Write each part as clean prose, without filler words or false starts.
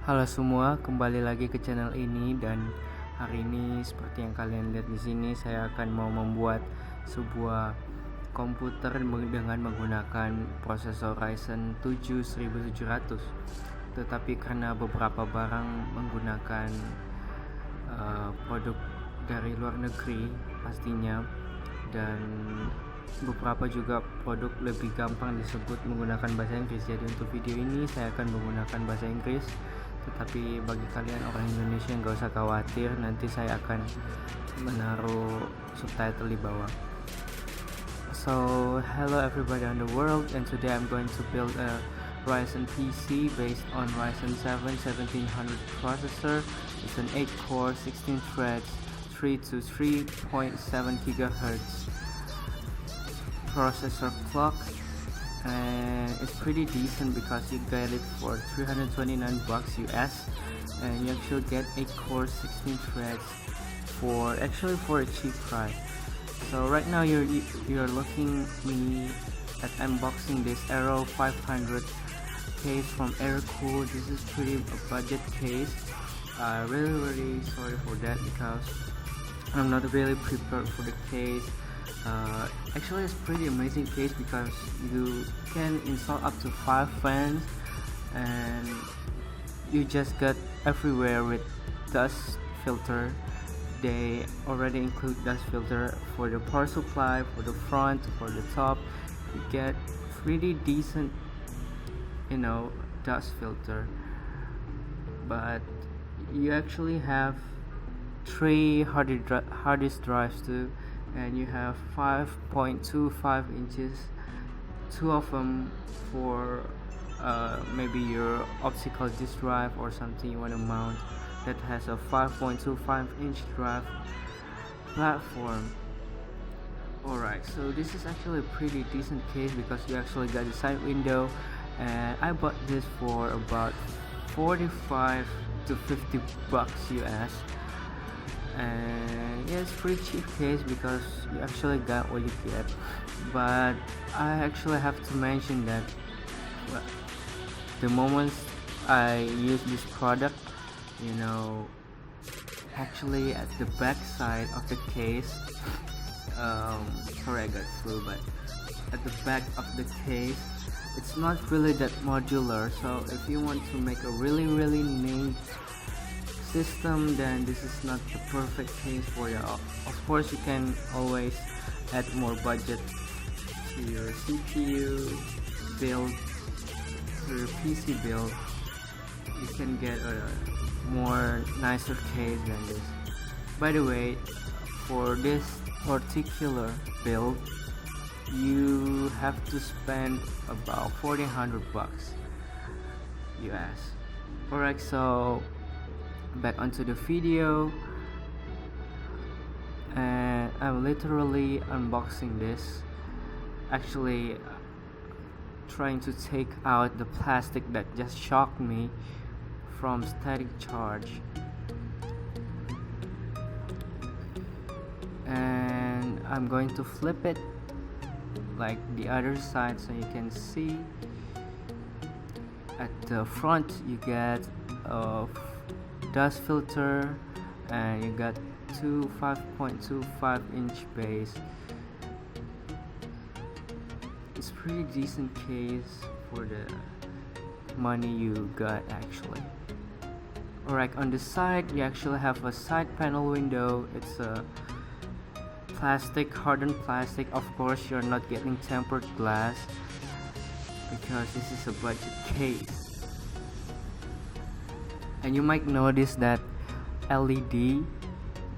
Halo semua, kembali lagi ke channel ini dan hari ini seperti yang kalian lihat di sini saya akan mau membuat sebuah komputer dengan menggunakan prosesor Ryzen 7 1700. Tetapi karena beberapa barang menggunakan produk dari luar negeri pastinya, dan beberapa juga produk lebih gampang disebut menggunakan bahasa Inggris. Jadi untuk video ini saya akan menggunakan bahasa Inggris, tetapi bagi kalian orang Indonesia nggak usah khawatir, nanti saya akan menaruh subtitle di bawah. So hello everybody in the world, and today I'm going to build a Ryzen PC based on Ryzen 7 1700 processor. It's an 8-core 16 threads 3 to 3.7 GHz processor clock, and it's pretty decent because you get it for $329 US, and you actually get 8-core 16 threads for a cheap price. So right now you're looking me at unboxing this Aero 500 case from Aircool. This is pretty a budget case. Really sorry for that because I'm not really prepared for the case. Actually it's pretty amazing case because you can install up to 5 fans and you just got everywhere with dust filter. They already include dust filter for the power supply, for the front, for the top. You get pretty decent, dust filter, but you actually have 3 hard disk drives too, and you have 5.25 inches, 2 of them for maybe your optical disk drive or something you want to mount that has a 5.25 inch drive platform. Alright, so this is actually a pretty decent case because you actually got a side window, and I bought this for about 45 to 50 bucks US. And yeah, it's pretty cheap case because you actually got what you get. But I actually have to mention that the moment I use this product, actually at the back side of the case, sorry I got flu, but at the back of the case it's not really that modular. So if you want to make a really neat system, then this is not the perfect case for you. Of course you can always add more budget to your CPU build, to your PC build. You can get a more nicer case than this. By the way, for this particular build you have to spend about 1400 bucks US. Alright, so back onto the video, and I'm literally unboxing this, actually trying to take out the plastic that just shocked me from static charge, and I'm going to flip it like the other side so you can see. At the front you get a dust filter, and you got 2 5.25 inch base. It's pretty decent case for the money you got actually. Alright, on the side you actually have a side panel window. It's a plastic, hardened plastic. Of course you're not getting tempered glass because this is a budget case. And you might notice that LED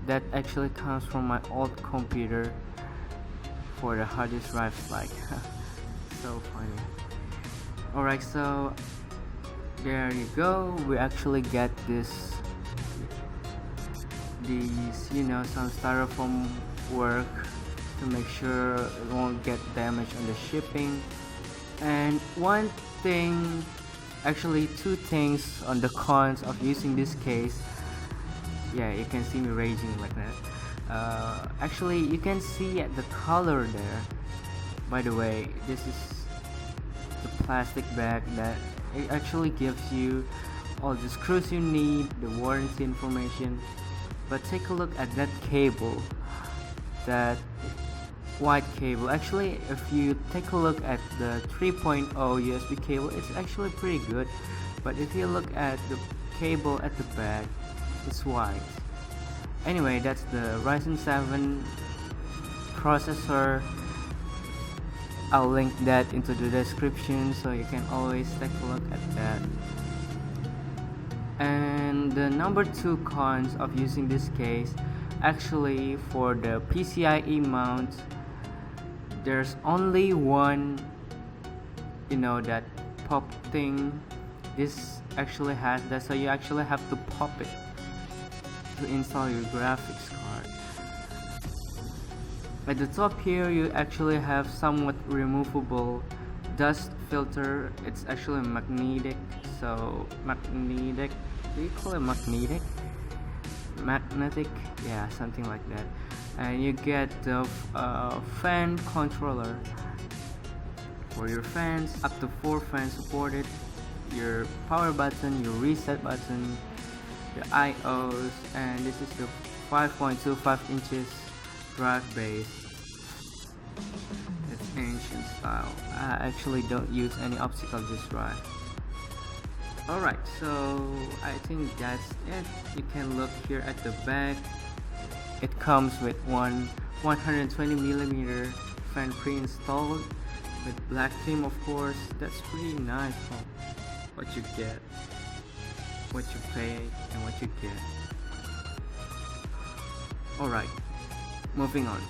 that actually comes from my old computer for the hard disk drives, like so funny. Alright, so there you go. We actually get these some styrofoam work to make sure it won't get damaged on the shipping. And one thing, actually 2 things on the cons of using this case. Yeah, you can see me raging like that. Actually you can see at the color there. By the way, this is the plastic bag that it actually gives you all the screws you need, the warranty information. But take a look at that cable, that white cable. Actually, if you take a look at the 3.0 USB cable, it's actually pretty good. But if you look at the cable at the back, it's white. Anyway, that's the Ryzen 7 processor. I'll link that into the description, so you can always take a look at that. And the number 2 cons of using this case, actually for the PCIe mount, there's only one, that pop thing. This actually has that, so you actually have to pop it to install your graphics card. At the top here, you actually have somewhat removable dust filter. It's actually magnetic, so magnetic. Do you call it magnetic? Magnetic, yeah, something like that. And you get the fan controller for your fans, up to 4 fans supported. Your power button, your reset button, the IOs, and this is the 5.25 inches drive base. It's ancient style. I actually don't use any optical disc drive. Alright, so I think that's it. You can look here at the back. It comes with one 120mm fan pre-installed with black theme, of course. That's pretty nice. What you get, what you pay, and what you get. Alright, moving on.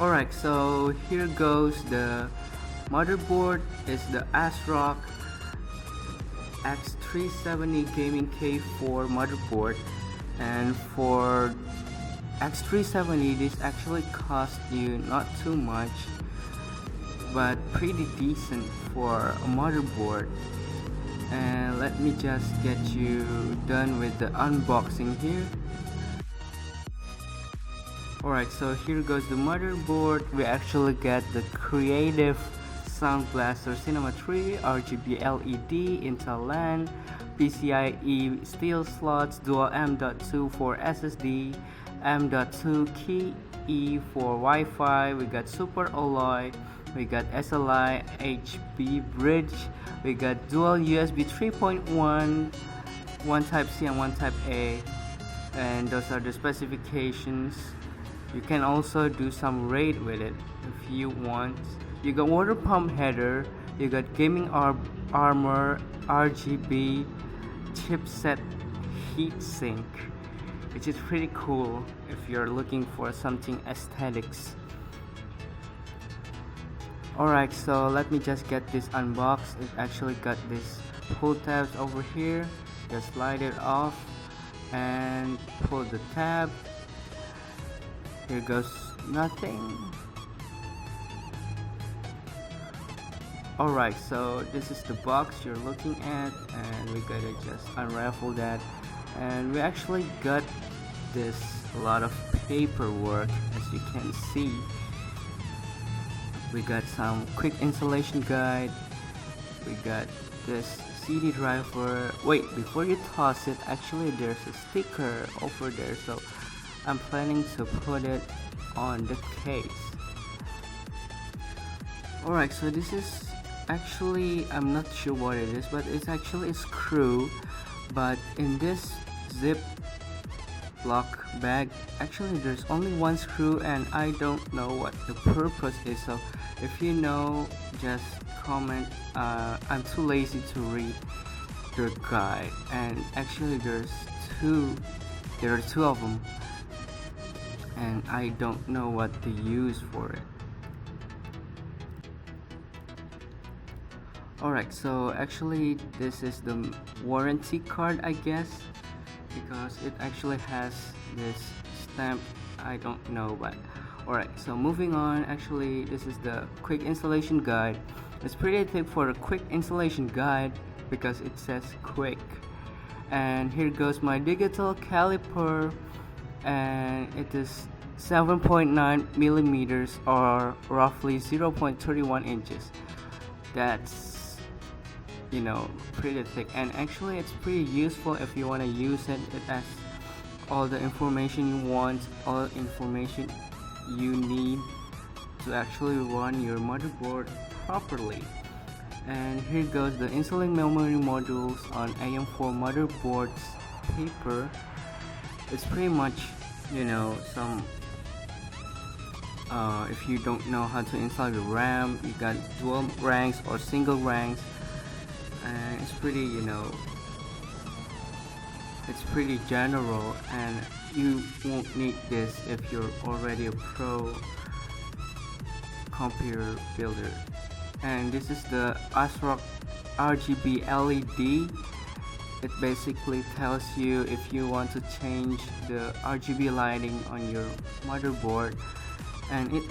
Alright, so here goes the motherboard. Is the ASRock X370 Gaming K4 motherboard, and for X370 this actually cost you not too much, but pretty decent for a motherboard. And let me just get you done with the unboxing here. Alright, so here goes the motherboard. We actually get the Creative Sound Blaster Cinema 3, RGB LED, Intel LAN, PCIe steel slots, dual M.2 for SSD, M.2 key E for Wi-Fi. We got Super Alloy, we got SLI HB bridge, we got dual USB 3.1, one type C and one type A, and those are the specifications. You can also do some RAID with it if you want. You got water pump header, you got gaming armor, RGB chipset heatsink, which is pretty cool if you're looking for something aesthetics. Alright, so let me just get this unboxed. It actually got this pull tabs over here. Just slide it off and pull the tab. Here goes nothing. Alright, so this is the box you're looking at, and we gotta just unravel that. And we actually got this a lot of paperwork, as you can see. We got some quick installation guide. We got this CD driver. Wait, before you toss it, actually there's a sticker over there, so I'm planning to put it on the case. Alright, so this is actually, I'm not sure what it is, but it's actually a screw. But in this zip lock bag, actually there's only one screw, and I don't know what the purpose is. So if you know, just comment. I'm too lazy to read the guide, and actually there are two of them, and I don't know what to use for it. Alright, so actually this is the warranty card, I guess, because it actually has this stamp. I don't know, but alright, so moving on. Actually, this is the quick installation guide. It's pretty thick for a quick installation guide because it says quick. And here goes my digital caliper, and it is 7.9 millimeters or roughly 0.31 inches. That's you know, pretty thick, and actually it's pretty useful if you want to use it. It has all the information you want, all information you need to actually run your motherboard properly. And here goes the installing memory modules on AM4 motherboards paper. It's pretty much, you know, some if you don't know how to install your RAM, you got dual ranks or single ranks, and it's pretty, you know, it's pretty general, and you won't need this if you're already a pro computer builder. And this is the asrock RGB LED. It basically tells you if you want to change the RGB lighting on your motherboard, and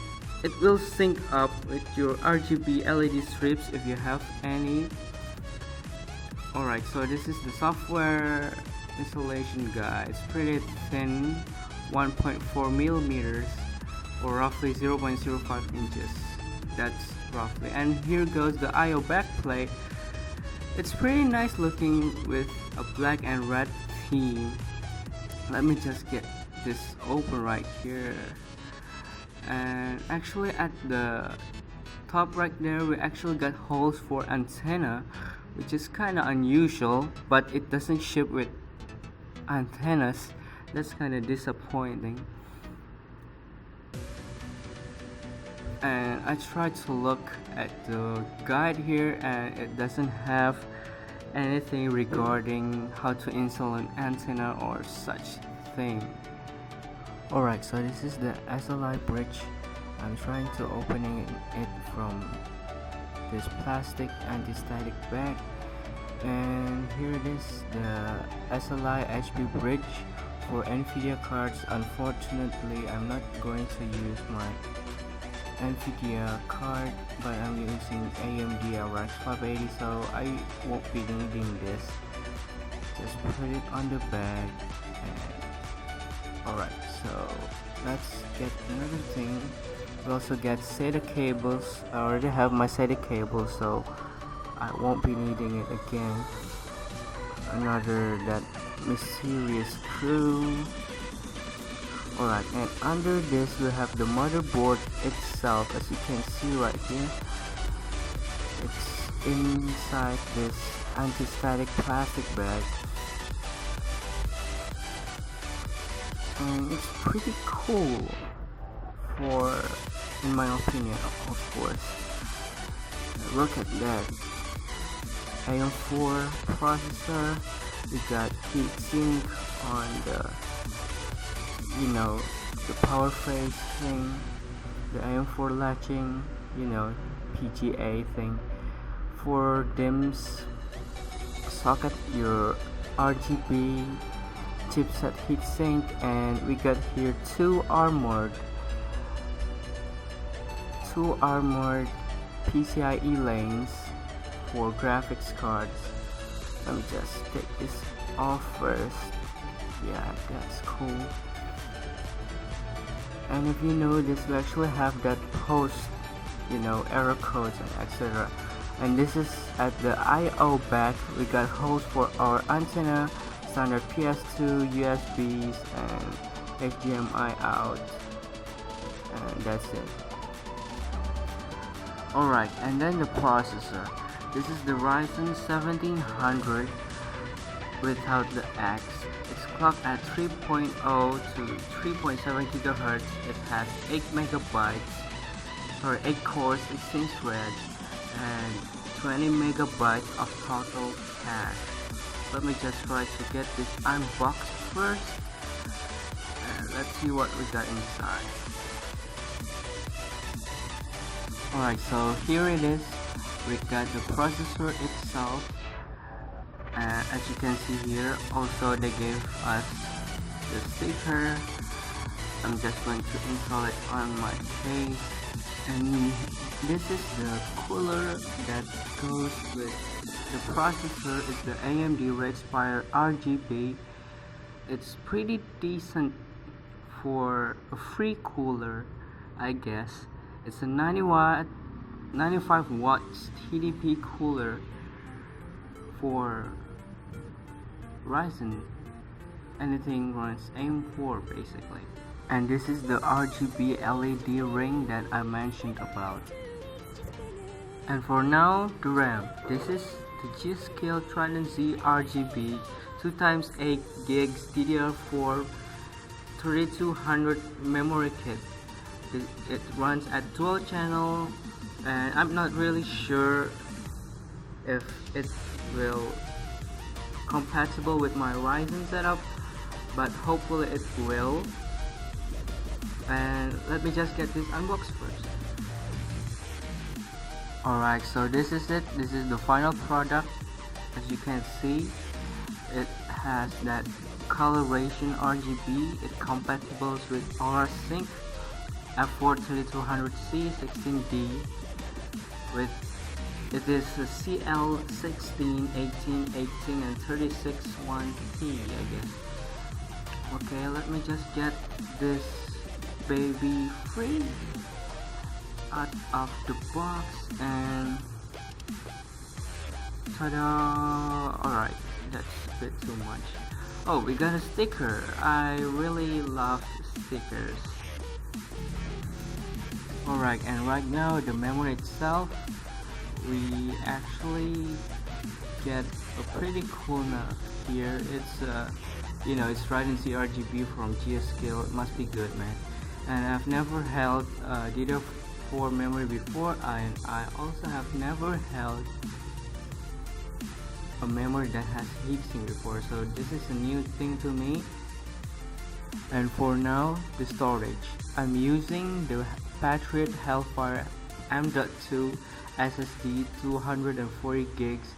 it will sync up with your RGB LED strips if you have any. Alright, so this is the software installation guide. It's pretty thin, 1.4 millimeters or roughly 0.05 inches. That's roughly. And here goes the IO backplate. It's pretty nice looking with a black and red theme. Let me just get this open right here. And actually at the top right there, we actually got holes for antenna, which is kind of unusual, but it doesn't ship with antennas. That's kind of disappointing. And I tried to look at the guide here, and it doesn't have anything regarding how to install an antenna or such thing. Alright, so this is the SLI bridge. I'm trying to opening it from this plastic anti-static bag, and here it is, the SLI HP bridge for NVIDIA cards. Unfortunately, I'm not going to use my NVIDIA card, but I'm using AMD RX 580, so I won't be needing this. Just put it on the bag. Alright, so let's get another thing. We also get SATA cables. I already have my SATA cable, so I won't be needing it again. Another that mysterious screw. Alright, and under this we have the motherboard itself, as you can see right here. It's inside this anti-static plastic bag, and it's pretty cool, for, in my opinion, of course. Look at that. AM4 processor. We got heatsink on the, you know, the power phase thing, the AM4 latching, you know, PGA thing. For DIMMs, socket your RGB chipset heatsink, and we got here two armored PCIe lanes for graphics cards. Let me just take this off first. Yeah, that's cool. And if you notice, we actually have that post, you know, error codes and etc. And this is at the IO back. We got holes for our antenna, standard PS2, USBs, and HDMI out, and that's it. Alright, and then the processor. This is the Ryzen 1700 without the X. It's clocked at 3.0 to 3.7 GHz. It has 8 cores, 16 threads, and 20 megabytes of total cache. Let me just try to get this unboxed first, and let's see what we got inside. Alright, so here it is. We got the processor itself, and as you can see here, also they gave us the sticker. I'm just going to install it on my case, and this is the cooler that goes with the processor. Is the AMD Ryzen Spire RGB. It's pretty decent for a free cooler, I guess. It's a 95 watts TDP cooler, for Ryzen, anything runs AIM4 basically. And this is the RGB LED ring that I mentioned about. And for now, the RAM. This is the gskill tridentz RGB 2x8 gigs DDR4 3200 memory kit. It runs at dual channel, and I'm not really sure if it will compatible with my Ryzen setup, but hopefully it will. And let me just get this unboxed first. Alright, so this is it. This is the final product. As you can see, it has that coloration RGB. It compatibles with Aura Sync F4 3200C 16D with it is a CL16, 18, 18 and 36 1T, I guess. Okay, let me just get this baby free out of the box and ta-da! Alright, that's a bit too much. Oh, we got a sticker. I really love stickers. Alright, and right now the memory itself, we actually get a pretty cool nut here. It's it's tridentz RGB from gskill. It must be good, man. And I've never held DDR4 memory before, and I also have never held a memory that has heatsink before, so this is a new thing to me. And for now, the storage, I'm using the Patriot Hellfire M.2 SSD 240 gigs.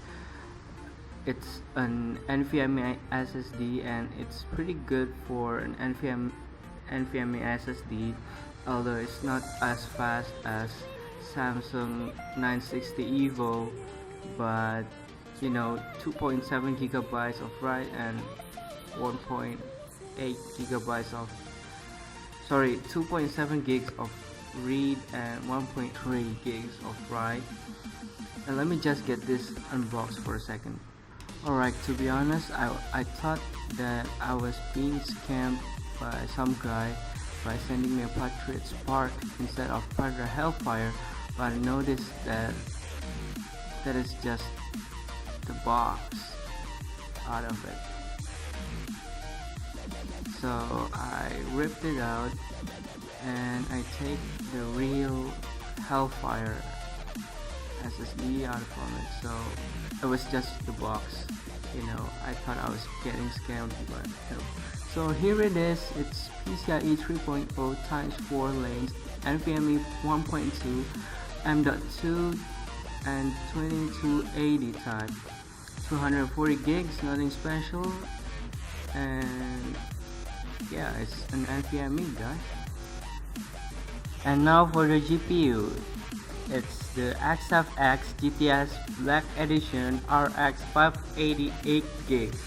It's an NVMe SSD and it's pretty good for an NVMe SSD, although it's not as fast as Samsung 960 EVO, but 2.7 gigabytes of write and 1.8 gigabytes of 2.7 gigs of read and 1.3 gigs of write. And let me just get this unboxed for a second. Alright, to be honest, I thought that I was being scammed by some guy by sending me a Patriot Spark instead of Patriot Hellfire, but I noticed that is just the box out of it. So I ripped it out and I take the real Hellfire SSD out from it. So it was just the box. I thought I was getting scammed, but no. So here it is. It's PCIe 3.0 times 4 lanes, NVMe 1.2, M.2 and 2280 type, 240 gigs, nothing special, and yeah, it's an NVMe, guys. And now for the GPU, it's the XFX GTS Black Edition RX 588 gigs.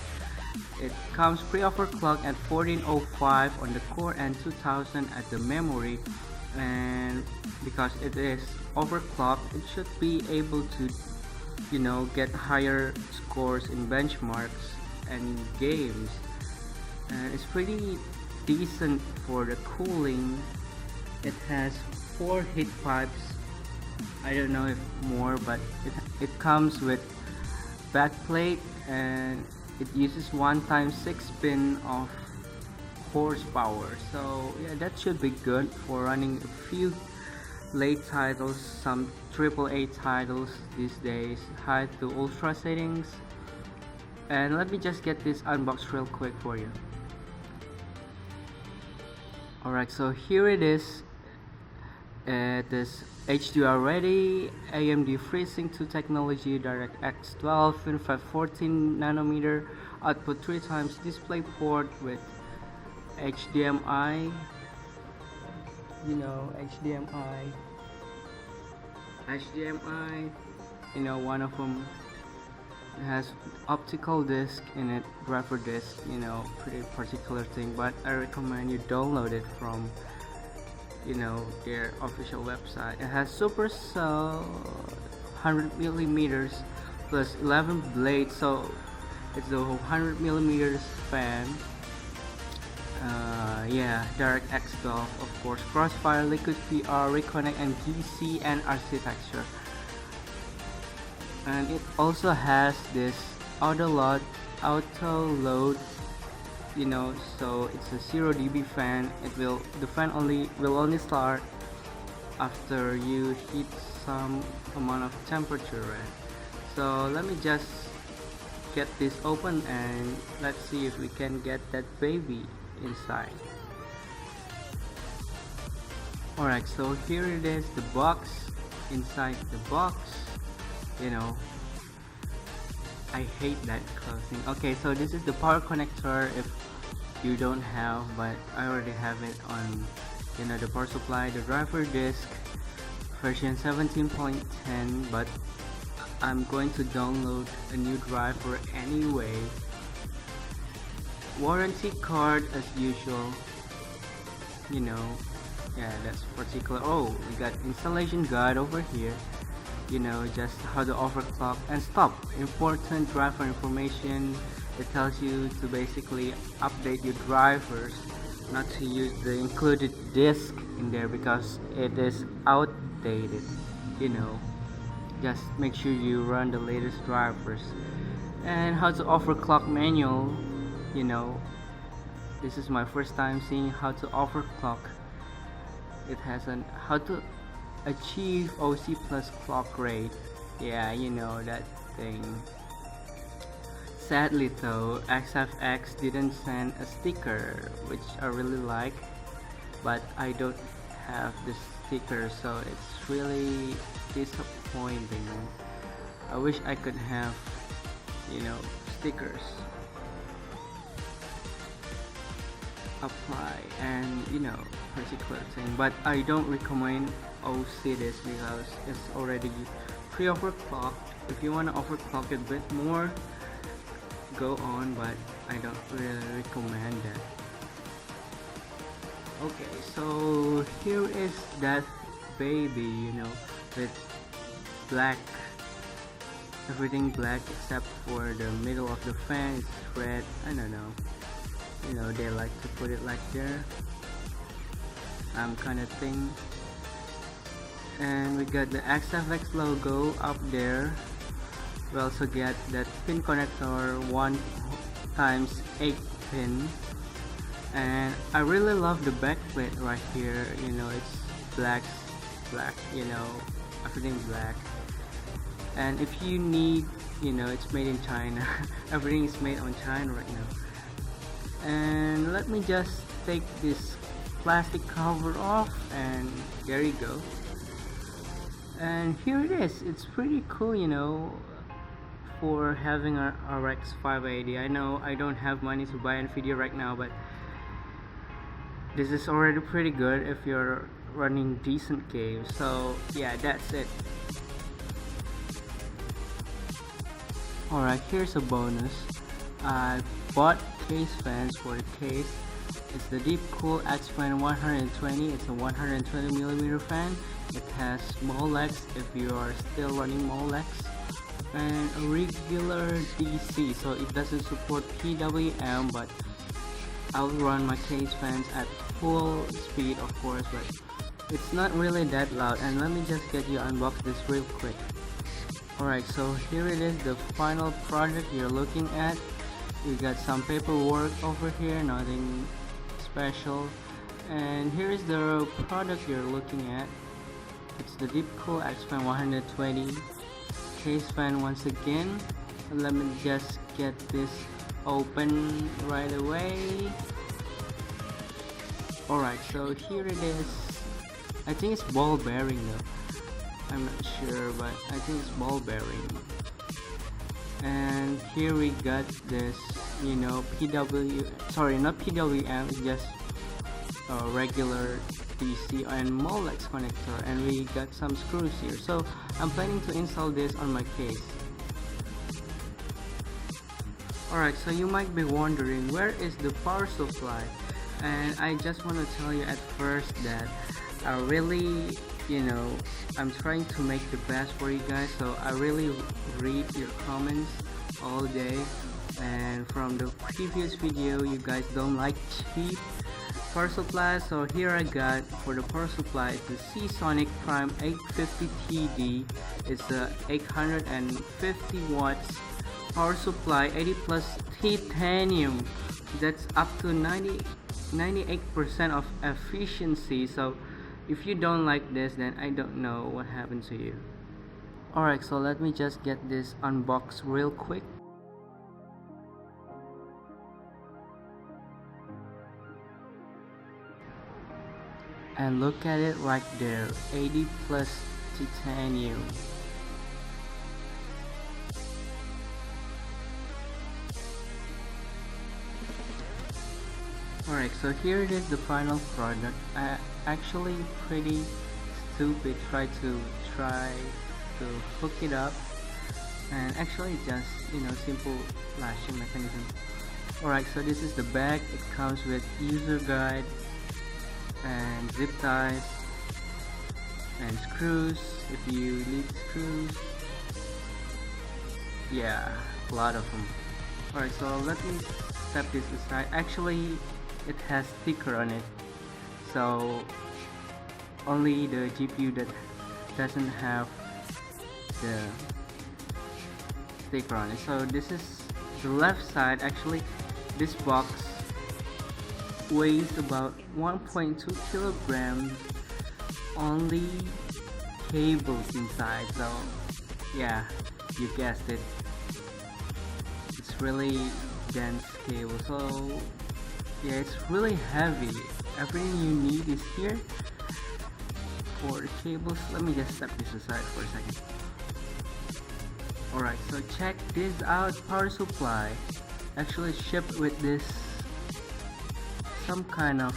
It comes pre-overclocked at 1405 on the core and 2000 at the memory, and because it is overclocked, it should be able to get higher scores in benchmarks and games. And it's pretty decent for the cooling. It has 4 heat pipes. I don't know if more, but it comes with backplate and it uses 1x6 pin of horsepower. So yeah, that should be good for running a few late titles, some AAA titles these days, high to ultra settings. And let me just get this unboxed real quick for you. Alright, so here it is. It is HDR ready, AMD FreeSync 2 technology, DirectX 12, FinFET 14 nanometer, output 3x display port with HDMI, one of them has optical disc in it, driver disc, pretty particular thing, but I recommend you download it from their official website. It has supercell 100mm plus 11 blades, so it's the 100 millimeters fan. Yeah, direct expel, of course, crossfire, liquid PR, reconnect, and DC and architecture. And it also has this auto load, so it's a 0 dB fan. The fan will only start after you hit some amount of temperature, right? So let me just get this open and let's see if we can get that baby inside. Alright, so here it is, the box. Inside the box, I hate that closing. Okay, so this is the power connector if you don't have, but I already have it on, the power supply, the driver disk version 17.10, but I'm going to download a new driver anyway. Warranty card as usual, yeah, that's particular. Oh, we got installation guide over here, just how to overclock and stop. Important driver information. It tells you to basically update your drivers, not to use the included disk in there because it is outdated. Just make sure you run the latest drivers. And how to overclock manual. This is my first time seeing how to overclock. It has how to achieve OC plus clock rate. Yeah, that thing. Sadly though, XFX didn't send a sticker, which I really like, but I don't have the sticker, so it's really disappointing. I wish I could have, stickers. Apply and particular thing, but I don't recommend OC this because it's already pre-overclocked. If you want to overclock it a bit more, go on, but I don't really recommend that. Okay, so here is that baby, with black, everything black except for the middle of the fan. It's red. I don't know, they like to put it like there, kind of thing. And we got the XFX logo up there. We also get that pin connector 1x8 pin, and I really love the backplate right here. It's black, everything black. And if you need, it's made in China. Everything is made on China right now. And let me just take this plastic cover off, and there you go. And here it is. It's pretty cool, for having a RX 580. I know I don't have money to buy NVIDIA right now, but this is already pretty good if you're running decent games. So yeah, that's it. Alright, here's a bonus. I bought case fans for the case. It's the Deepcool X-Fan 120. It's a 120mm fan. It has Molex if you are still running Molex, and a regular DC, so it doesn't support PWM, but I'll run my case fans at full speed, of course, but it's not really that loud. And let me just get you unbox this real quick. Alright, so here it is, the final project you're looking at. You got some paperwork over here, nothing special. And here is the product you're looking at. It's the Deepcool X-Fan 120 case fan once again. Let me just get this open right away. Alright, so here it is. I think it's ball bearing though. I'm not sure, but I think it's ball bearing. And here we got this, not PWM, it's just a regular DC and Molex connector, and we got some screws here. So I'm planning to install this on my case. Alright, so you might be wondering, where is the power supply? And I just want to tell you at first that I really you know, I'm trying to make the best for you guys, so I really read your comments all day. And from the previous video, you guys don't like cheap power supply, so here I got for the power supply the Seasonic Prime 850 TD. It's a 850 watts power supply, 80 plus titanium. That's up to 98% of efficiency. So if you don't like this, then I don't know what happened to you. Alright, so let me just get this unboxed real quick. And look at it right there, 80 plus titanium. Alright, so here it is, the final product. I actually pretty stupid try to hook it up, and actually just, you know, simple lashing mechanism. Alright, so this is the bag. It comes with user guide and zip ties and screws if you need screws. Yeah, a lot of them. Alright, so let me step this aside. Actually, it has sticker on it, so only the GPU that doesn't have the sticker on it. So this is the left side. Actually, this box weighs about 1.2 kilograms, only cables inside. So yeah, you guessed it, it's really dense cable. So yeah, it's really heavy. Everything you need is here for the cables. Let me just step this aside for a second. Alright, so check this out. Power supply actually shipped with this some kind of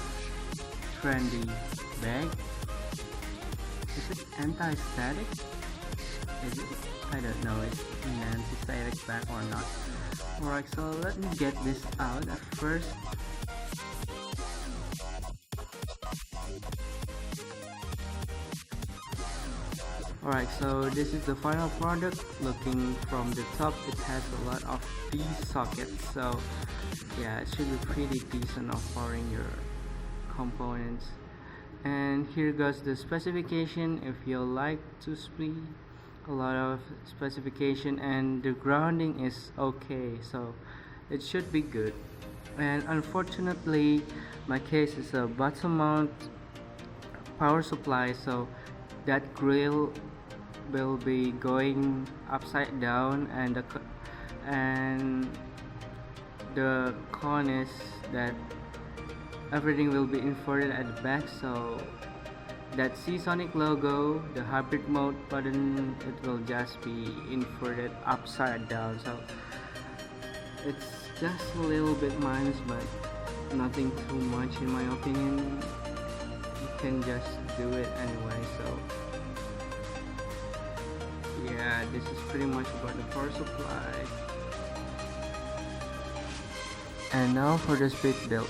trendy bag. Is it anti-static? Is it? I don't know. It's an anti-static bag or not. Alright, so let me get this out at first. Alright, so this is the final product. Looking from the top, it has a lot of these sockets, so yeah, it should be pretty decent of powering your components. And here goes the specification. If you like to see a lot of specification, and the grounding is okay, so it should be good. And unfortunately, my case is a bottom mount power supply, so that grill will be going upside down, and the con is that everything will be inverted at the back. So that Seasonic logo, the hybrid mode button, it will just be inverted upside down. So it's just a little bit minus, but nothing too much in my opinion. You can just do it anyway. So yeah, this is pretty much about the power supply. And now for the speed build.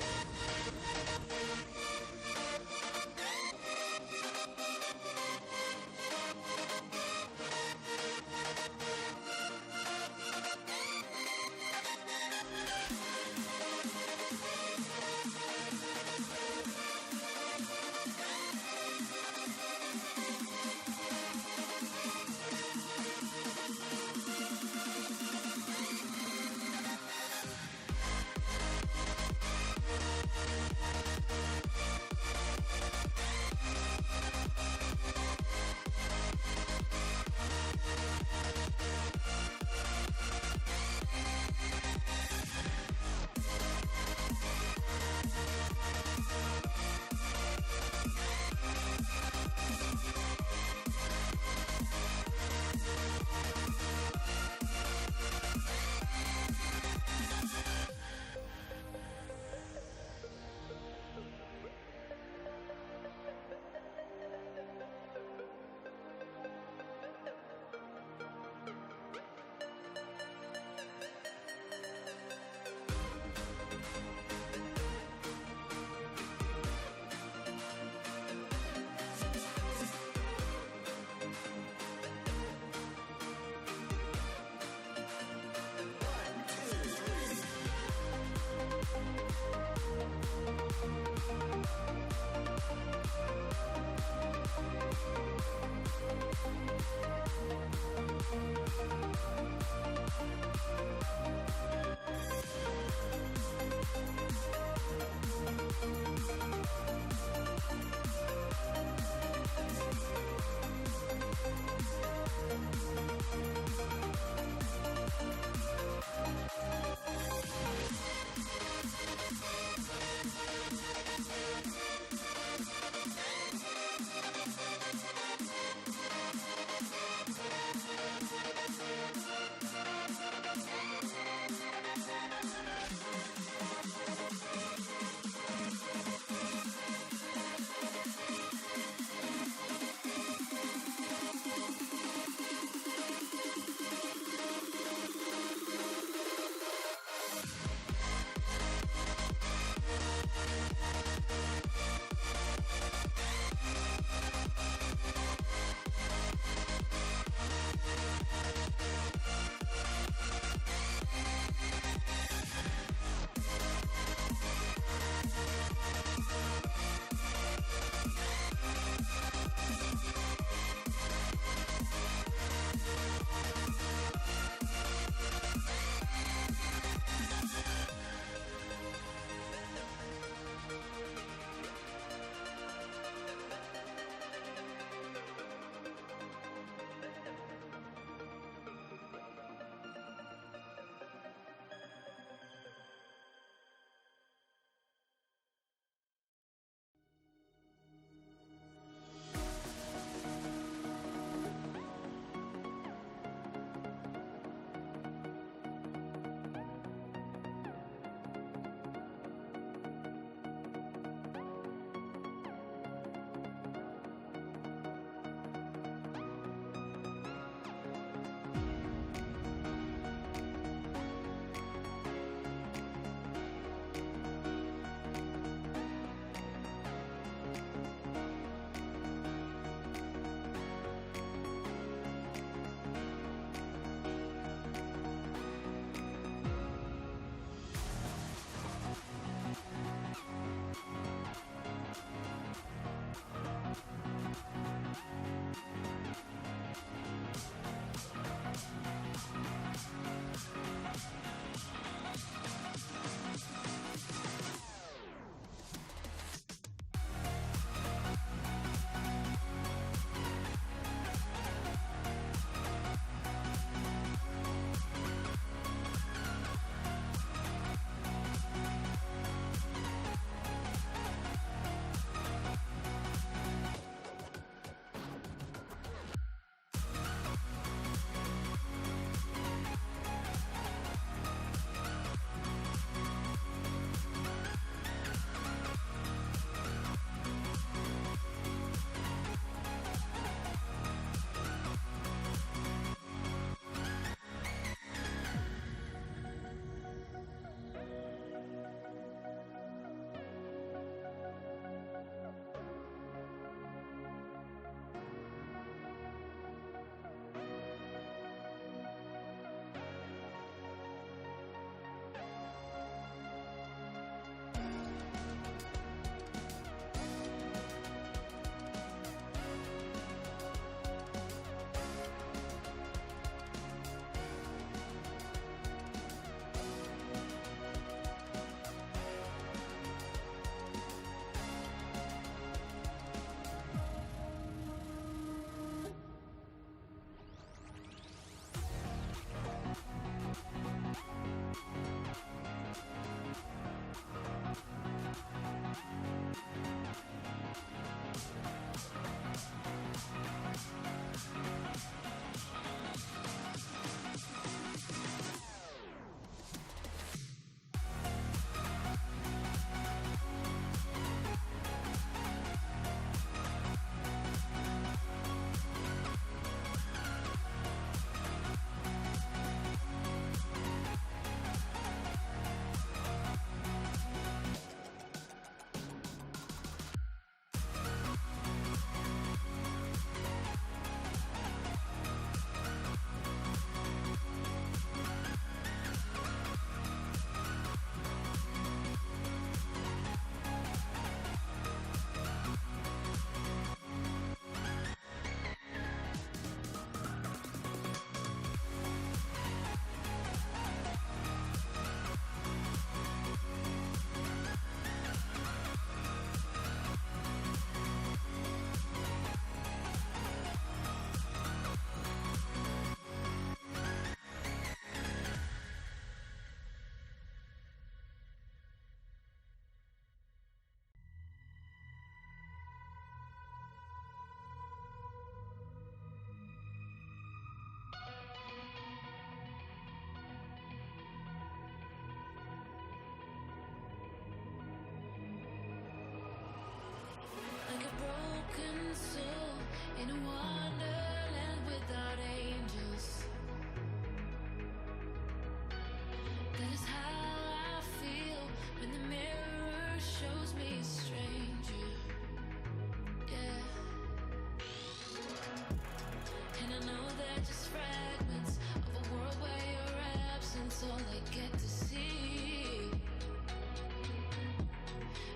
I get to see.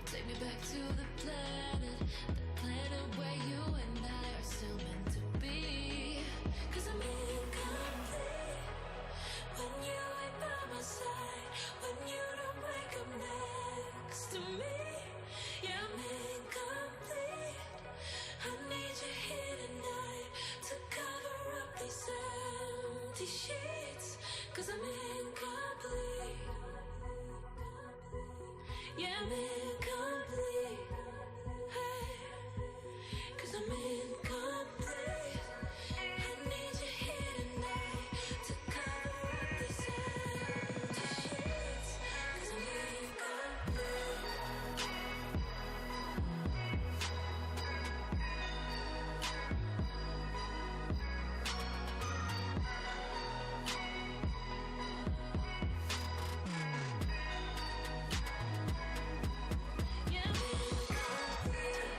Take me back to the planet where you and I are still meant to be. 'Cause I'm incomplete when you ain't by my side, when you don't wake up next to me. Yeah, I'm incomplete. I need you here tonight to cover up these empty sheets. 'Cause I'm incomplete. Yeah, I'm incomplete. Hey, 'cause I'm incomplete. I need you here tonight to cover up these empty sheets. 'Cause I'm incomplete. Yeah, I'm incomplete.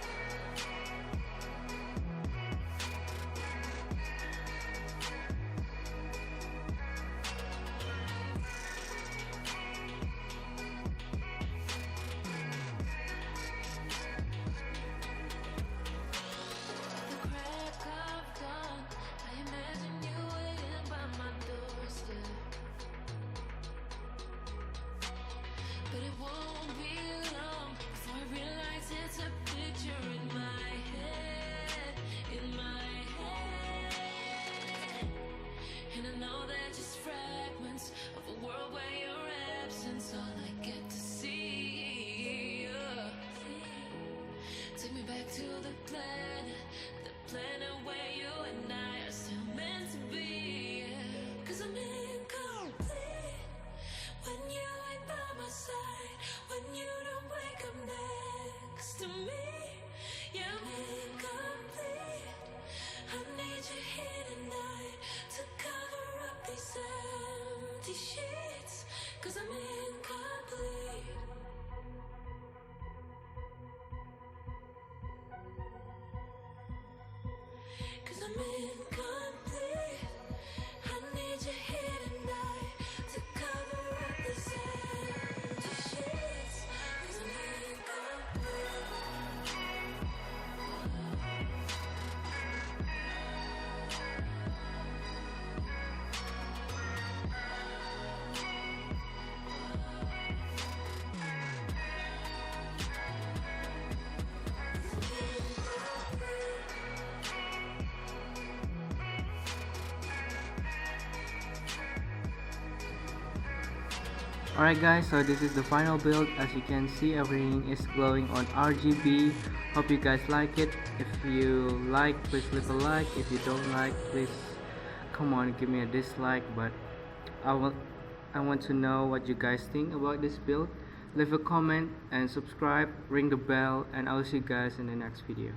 The crack of dawn, I imagine you waiting by my doorstep. But it won't be long before I realize it's a picture in my head, in my head. And I know they're just fragments of a world where your absence all I get to see. Take me back to the planet where you and I are still meant to be. 'Cause I'm incomplete when you ain't by my side, when you don't wake up next to me. Yeah, I'm incomplete. I need you here tonight to cover up these empty sheets. 'Cause I'm incomplete. 'Cause I'm incomplete. I need you here tonight to cover up these empty sheets. 'Cause I'm incomplete. Alright guys, so this is the final build. As you can see, everything is glowing on RGB. Hope you guys like it. If you like, please leave a like. If you don't like, please come on, give me a dislike. But I want to know what you guys think about this build. Leave a comment and subscribe, ring the bell, and I'll see you guys in the next video.